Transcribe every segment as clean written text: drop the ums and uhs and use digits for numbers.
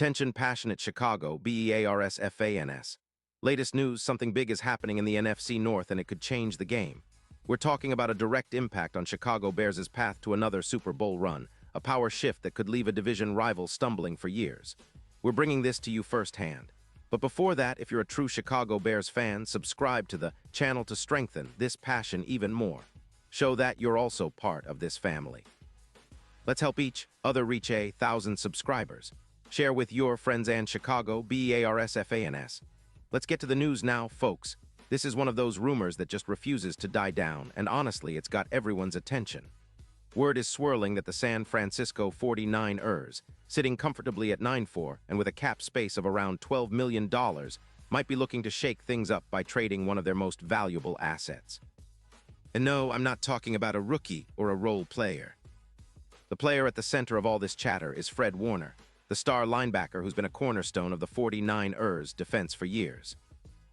Attention passionate Chicago, Bears fans. Latest news, something big is happening in the NFC North and it could change the game. We're talking about a direct impact on Chicago Bears' path to another Super Bowl run, a power shift that could leave a division rival stumbling for years. We're bringing this to you firsthand. But before that, if you're a true Chicago Bears fan, subscribe to the channel to strengthen this passion even more. Show that you're also part of this family. Let's help each other reach 1,000 subscribers. Share with your friends and Chicago Bears fans. Let's get to the news now, folks. This is one of those rumors that just refuses to die down, and honestly, it's got everyone's attention. Word is swirling that the San Francisco 49ers, sitting comfortably at 9-4 and with a cap space of around $12 million, might be looking to shake things up by trading one of their most valuable assets. And no, I'm not talking about a rookie or a role player. The player at the center of all this chatter is Fred Warner, the star linebacker who's been a cornerstone of the 49ers defense for years.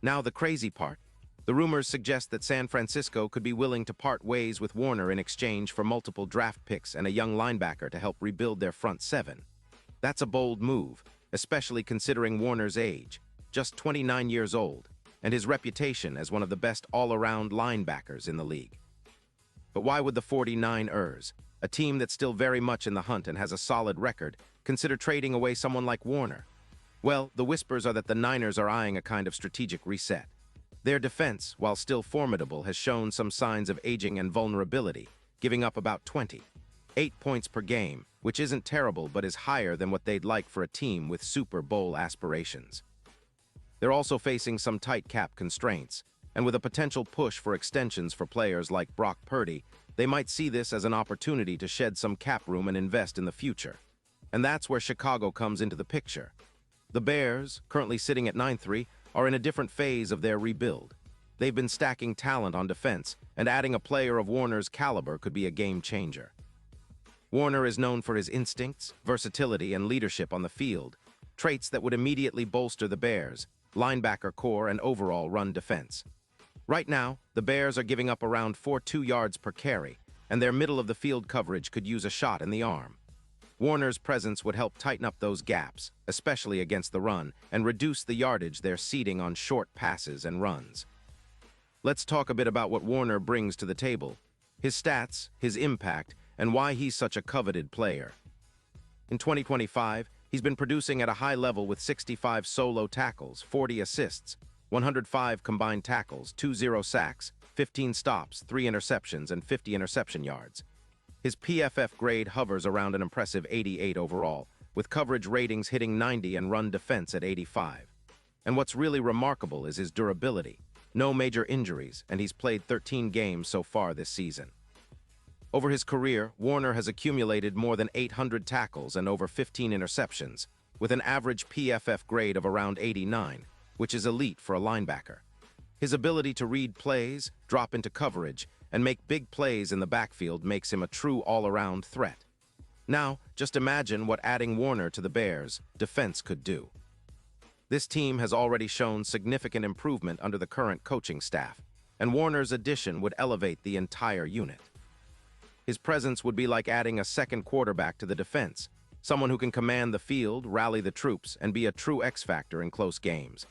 Now the crazy part, the rumors suggest that San Francisco could be willing to part ways with Warner in exchange for multiple draft picks and a young linebacker to help rebuild their front seven. That's a bold move, especially considering Warner's age, just 29 years old, and his reputation as one of the best all-around linebackers in the league. But why would the 49ers, a team that's still very much in the hunt and has a solid record, consider trading away someone like Warner? Well, the whispers are that the Niners are eyeing a kind of strategic reset. Their defense, while still formidable, has shown some signs of aging and vulnerability, giving up about 28 points per game, which isn't terrible but is higher than what they'd like for a team with Super Bowl aspirations. They're also facing some tight cap constraints, and with a potential push for extensions for players like Brock Purdy, they might see this as an opportunity to shed some cap room and invest in the future. And that's where Chicago comes into the picture. The Bears, currently sitting at 9-3, are in a different phase of their rebuild. They've been stacking talent on defense, and adding a player of Warner's caliber could be a game changer. Warner is known for his instincts, versatility, and leadership on the field, traits that would immediately bolster the Bears' linebacker core and overall run defense. Right now, the Bears are giving up around 4.2 yards per carry, and their middle-of-the-field coverage could use a shot in the arm. Warner's presence would help tighten up those gaps, especially against the run, and reduce the yardage they're ceding on short passes and runs. Let's talk a bit about what Warner brings to the table, his stats, his impact, and why he's such a coveted player. In 2025, he's been producing at a high level with 65 solo tackles, 40 assists, 105 combined tackles, 20 sacks, 15 stops, 3 interceptions, and 50 interception yards. His PFF grade hovers around an impressive 88 overall, with coverage ratings hitting 90 and run defense at 85. And what's really remarkable is his durability. No major injuries, and he's played 13 games so far this season. Over his career, Warner has accumulated more than 800 tackles and over 15 interceptions, with an average PFF grade of around 89, which is elite for a linebacker. His ability to read plays, drop into coverage, and make big plays in the backfield makes him a true all-around threat. Now, just imagine what adding Warner to the Bears' defense could do. This team has already shown significant improvement under the current coaching staff, and Warner's addition would elevate the entire unit. His presence would be like adding a second quarterback to the defense, someone who can command the field, rally the troops, and be a true X-factor in close games.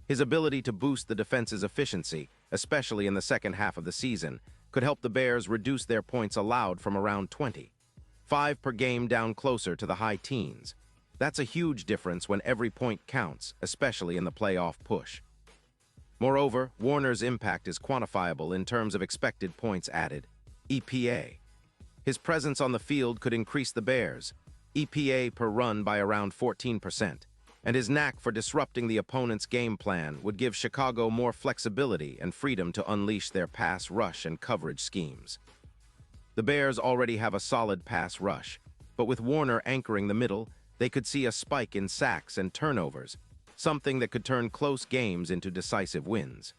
His ability to boost the defense's efficiency, especially in the second half of the season, could help the Bears reduce their points allowed from around 25 per game down closer to the high teens. That's a huge difference when every point counts, especially in the playoff push. Moreover, Warner's impact is quantifiable in terms of expected points added, EPA. His presence on the field could increase the Bears' EPA per run by around 14%, and his knack for disrupting the opponent's game plan would give Chicago more flexibility and freedom to unleash their pass rush and coverage schemes. The Bears already have a solid pass rush, but with Warner anchoring the middle, they could see a spike in sacks and turnovers, something that could turn close games into decisive wins.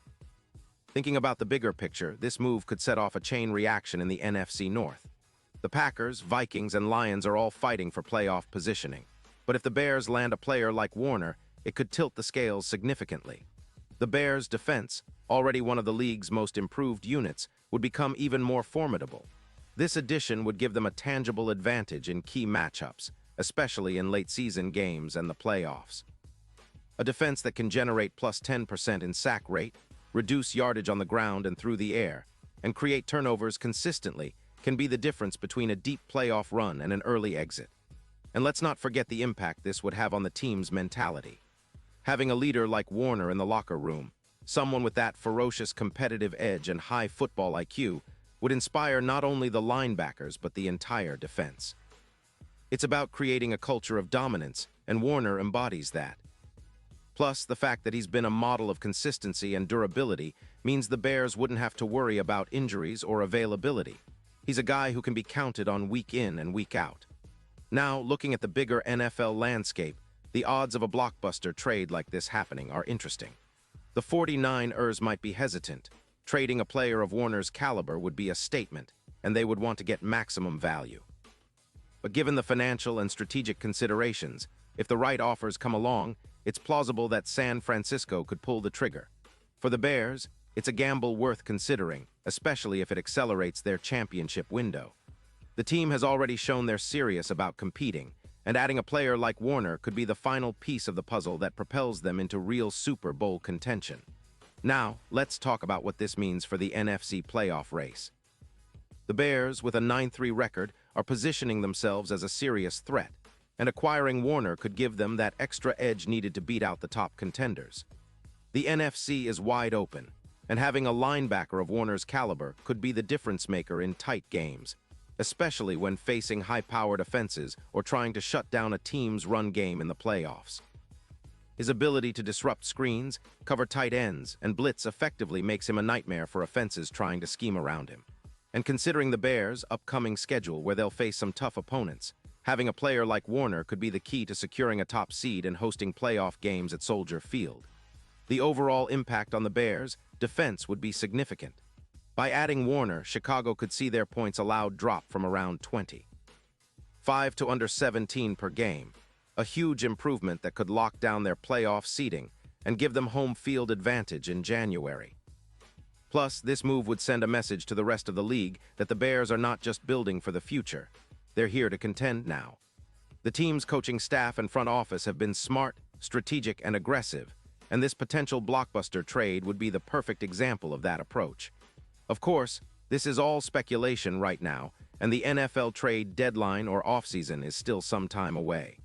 Thinking about the bigger picture, this move could set off a chain reaction in the NFC North. The Packers, Vikings, and Lions are all fighting for playoff positioning. But if the Bears land a player like Warner, it could tilt the scales significantly. The Bears' defense, already one of the league's most improved units, would become even more formidable. This addition would give them a tangible advantage in key matchups, especially in late-season games and the playoffs. A defense that can generate plus 10% in sack rate, reduce yardage on the ground and through the air, and create turnovers consistently can be the difference between a deep playoff run and an early exit. And let's not forget the impact this would have on the team's mentality. Having a leader like Warner in the locker room, someone with that ferocious competitive edge and high football IQ, would inspire not only the linebackers but the entire defense. It's about creating a culture of dominance, and Warner embodies that. Plus, the fact that he's been a model of consistency and durability means the Bears wouldn't have to worry about injuries or availability. He's a guy who can be counted on week in and week out. Now, looking at the bigger NFL landscape, the odds of a blockbuster trade like this happening are interesting. The 49ers might be hesitant. Trading a player of Warner's caliber would be a statement, and they would want to get maximum value. But given the financial and strategic considerations, if the right offers come along, it's plausible that San Francisco could pull the trigger. For the Bears, it's a gamble worth considering, especially if it accelerates their championship window. The team has already shown they're serious about competing, and adding a player like Warner could be the final piece of the puzzle that propels them into real Super Bowl contention. Now, let's talk about what this means for the NFC playoff race. The Bears, with a 9-3 record, are positioning themselves as a serious threat, and acquiring Warner could give them that extra edge needed to beat out the top contenders. The NFC is wide open, and having a linebacker of Warner's caliber could be the difference maker in tight games, especially when facing high-powered offenses or trying to shut down a team's run game in the playoffs. His ability to disrupt screens, cover tight ends, and blitz effectively makes him a nightmare for offenses trying to scheme around him. And considering the Bears' upcoming schedule where they'll face some tough opponents, having a player like Warner could be the key to securing a top seed and hosting playoff games at Soldier Field. The overall impact on the Bears' defense would be significant. By adding Warner, Chicago could see their points allowed drop from around 20. 5 to under 17 per game, a huge improvement that could lock down their playoff seeding and give them home field advantage in January. Plus, this move would send a message to the rest of the league that the Bears are not just building for the future. They're here to contend now. The team's coaching staff and front office have been smart, strategic, and aggressive, and this potential blockbuster trade would be the perfect example of that approach. Of course, this is all speculation right now, and the NFL trade deadline or offseason is still some time away.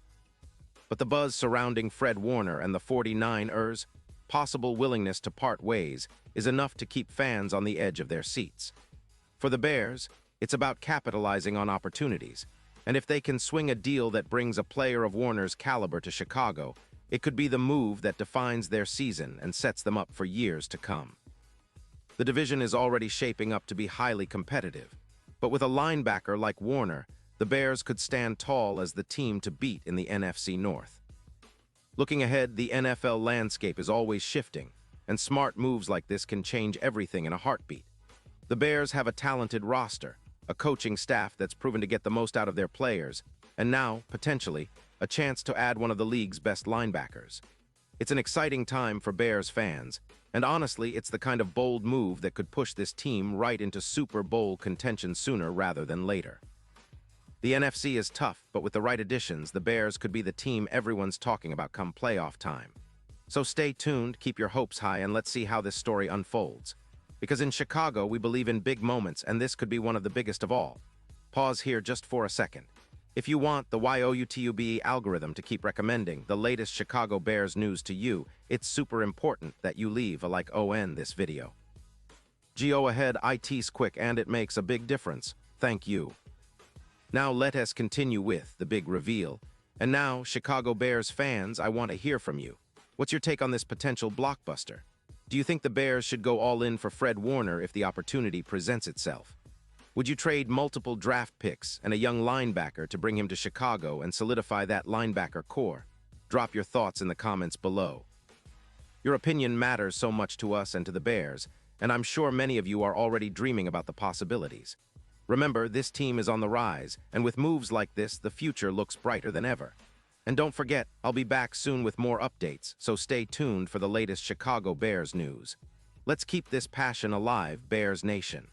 But the buzz surrounding Fred Warner and the 49ers' possible willingness to part ways is enough to keep fans on the edge of their seats. For the Bears, it's about capitalizing on opportunities, and if they can swing a deal that brings a player of Warner's caliber to Chicago, it could be the move that defines their season and sets them up for years to come. The division is already shaping up to be highly competitive, but with a linebacker like Warner, the Bears could stand tall as the team to beat in the NFC North. Looking ahead, the NFL landscape is always shifting, and smart moves like this can change everything in a heartbeat. The Bears have a talented roster, a coaching staff that's proven to get the most out of their players, and now, potentially, a chance to add one of the league's best linebackers. It's an exciting time for Bears fans, and honestly, it's the kind of bold move that could push this team right into Super Bowl contention sooner rather than later. The NFC is tough, but with the right additions, the Bears could be the team everyone's talking about come playoff time. So stay tuned, keep your hopes high, and let's see how this story unfolds. Because in Chicago, we believe in big moments, and this could be one of the biggest of all. Pause here just for a second. If you want the YouTube algorithm to keep recommending the latest Chicago Bears news to you, it's super important that you leave a like on this video. Go ahead, it's quick and it makes a big difference. Thank you. Now let us continue with the big reveal. And now, Chicago Bears fans, I want to hear from you. What's your take on this potential blockbuster? Do you think the Bears should go all in for Fred Warner if the opportunity presents itself? Would you trade multiple draft picks and a young linebacker to bring him to Chicago and solidify that linebacker core? Drop your thoughts in the comments below. Your opinion matters so much to us and to the Bears, and I'm sure many of you are already dreaming about the possibilities. Remember, this team is on the rise, and with moves like this, the future looks brighter than ever. And don't forget, I'll be back soon with more updates, so stay tuned for the latest Chicago Bears news. Let's keep this passion alive, Bears Nation.